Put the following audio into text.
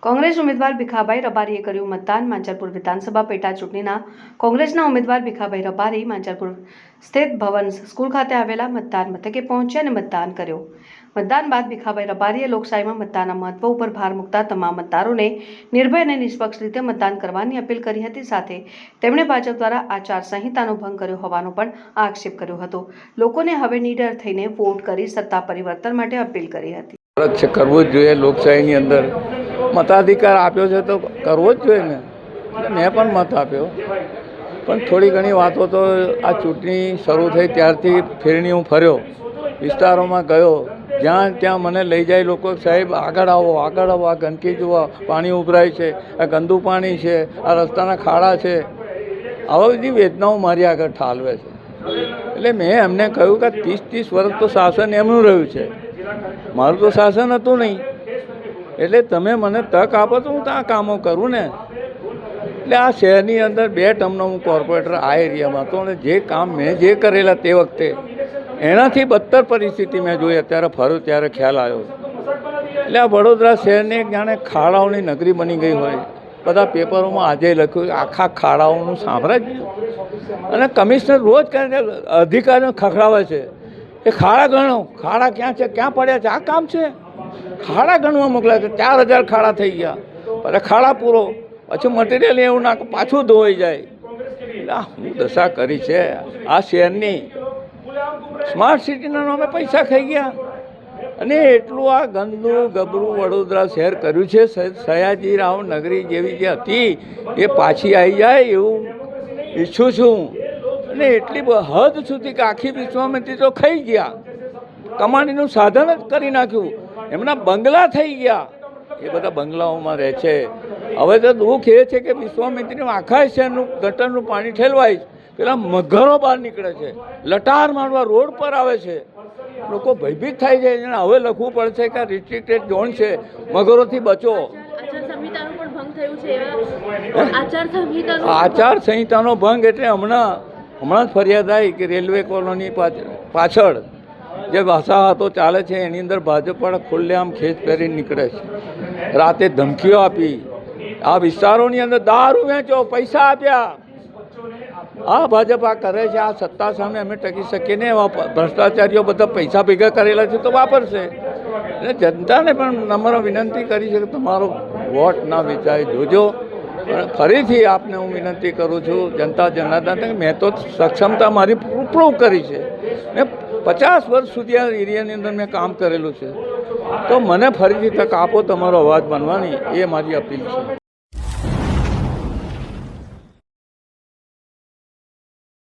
કોંગ્રેસ ઉમેદવાર ભીખાભાઈ રબારીએ કર્યું મતદાન। માંજલપુર વિધાનસભા પેટા ચૂંટણીના કોંગ્રેસના ઉમેદવાર ભીખાભાઈ રબારી માંજલપુર સ્થિત ભવન સ્કૂલ ખાતે આવેલા મતદાન મથકે પહોંચ્યા અને મતદાન કર્યું। મતદાન બાદ ભીખાભાઈ રબારીએ લોકશાહીમાં મતદાનના મહત્વ ઉપર ભાર મૂકતા તમામ મતદારોને નિર્ભય અને નિષ્પક્ષ રીતે મતદાન કરવાની અપીલ કરી હતી। સાથે તેમણે ભાજપ દ્વારા આચાર સંહિતાનો ભંગ કર્યો હોવાનો પણ આક્ષેપ કર્યો હતો। લોકોને હવે નિડર થઈને વોટ કરી સત્તા પરિવર્તન માટે અપીલ કરી હતી। કરવું જ જોઈએ, લોકશાહીની અંદર મતાધિકાર આપ્યો છે તો કરવો જ જોઈએ ને। મેં પણ મત આપ્યો, પણ થોડી ઘણી વાતો તો આ ચૂંટણી શરૂ થઈ ત્યારથી ફેરણી હું ફર્યો, વિસ્તારોમાં ગયો, જ્યાં ત્યાં મને લઈ જાય લોકો, સાહેબ આગળ આવો, આ ગંદકી જુઓ, પાણી ઉભરાય છે, આ ગંદુ પાણી છે, આ રસ્તાના ખાડા છે, આવા બધી વેદનાઓ મારી આગળ ઠાલવે છે। એટલે મેં એમને કહ્યું કે 30 વર્ષ તો શાસન એમનું રહ્યું છે, મારું તો શાસન હતું નહીં, એટલે તમે મને તક આપો તો હું ત્યાં કામો કરું ને। એટલે આ શહેરની અંદર 2 ટર્મનો હું કોર્પોરેટર આ એરિયામાં હતો અને જે કામ મેં જે કરેલા તે વખતે એનાથી બદતર પરિસ્થિતિ મેં જોઈ। અત્યારે ફર્યું ત્યારે ખ્યાલ આવ્યો। એટલે આ વડોદરા શહેરને જાણે ખાડાઓની નગરી બની ગઈ હોય। બધા પેપરોમાં આજે લખ્યું આખા ખાડાઓનું સામ્રાજ્ય, અને કમિશનર રોજ કરીને અધિકારીઓ ખખડાવે છે એ ખાડા ગણો, ખાડા ક્યાં છે, ક્યાં પડ્યા છે, આ કામ છે। ખાડા ગણવા મોકલ્યા છે, 4000 ખાડા થઈ ગયા, પછી ખાડા પૂરો, પછી મટીરિયલ એવું નાખ, પાછું ધોવાઈ જાય। એટલે હું દશા કરી છે આ શહેરની। સ્માર્ટ સિટીના નામે પૈસા ખાઈ ગયા, અને એટલું આ ગંદુ ગબરું વડોદરા શહેર કર્યું છે। સયાજીરાવ નગરી જેવી જે હતી એ પાછી આવી જાય એવું ઈચ્છું છું। અને એટલી હદ સુધી કે આખી વિશ્વામિત્રી તો ખાઈ ગયા, કમાણીનું સાધન જ કરી નાખ્યું, એમના બંગલા થઈ ગયા, એ બધા બંગલાઓમાં રહે છે। હવે તો દુઃખ એ છે કે વિશ્વામિત્રીનું આખા શહેરનું ગટરનું પાણી ઠેલવાય, પેલા મગરો બહાર નીકળે છે, લટાર મારવા રોડ પર આવે છે, લોકો ભયભીત થાય છે। એને હવે લખવું પડશે કે રિસ્ટ્રિક્ટેડ ઝોન છે, મગરોથી બચો। આચાર સંહિતાનો ભંગ એટલે હમણાં જ ફરિયાદ આવી કે રેલવે કોલોની પાછળ જે વસાહતો ચાલે છે એની અંદર ભાજપ વાળા ખુલ્લેઆમ ખેસ પહેરીને નીકળે છે, રાતે ધમકીઓ આપી, આ વિસ્તારોની અંદર દારૂ વેચો, પૈસા આપ્યા। આ ભાજપ આ કરે છે, આ સત્તા સામે અમે ટકી શકીએ ને એવા ભ્રષ્ટાચારીઓ બધા પૈસા ભેગા કરેલા છે તો વાપરશે। એટલે જનતાને પણ નમ્ર વિનંતી કરી છે કે તમારો વોટ ના વેચાય, જોજો। ફરીથી આપને હું વિનંતી કરું છું જનતા જનાર્દન, મેં તો સક્ષમતા મારી પ્રૂવ કરી છે, મેં 50 વર્ષ સુધી આ એરિયાની અંદર મેં કામ કરેલું છે, તો મને ફરીથી તક આપો તમારો અવાજ બનવાની, એ મારી અપીલ છે।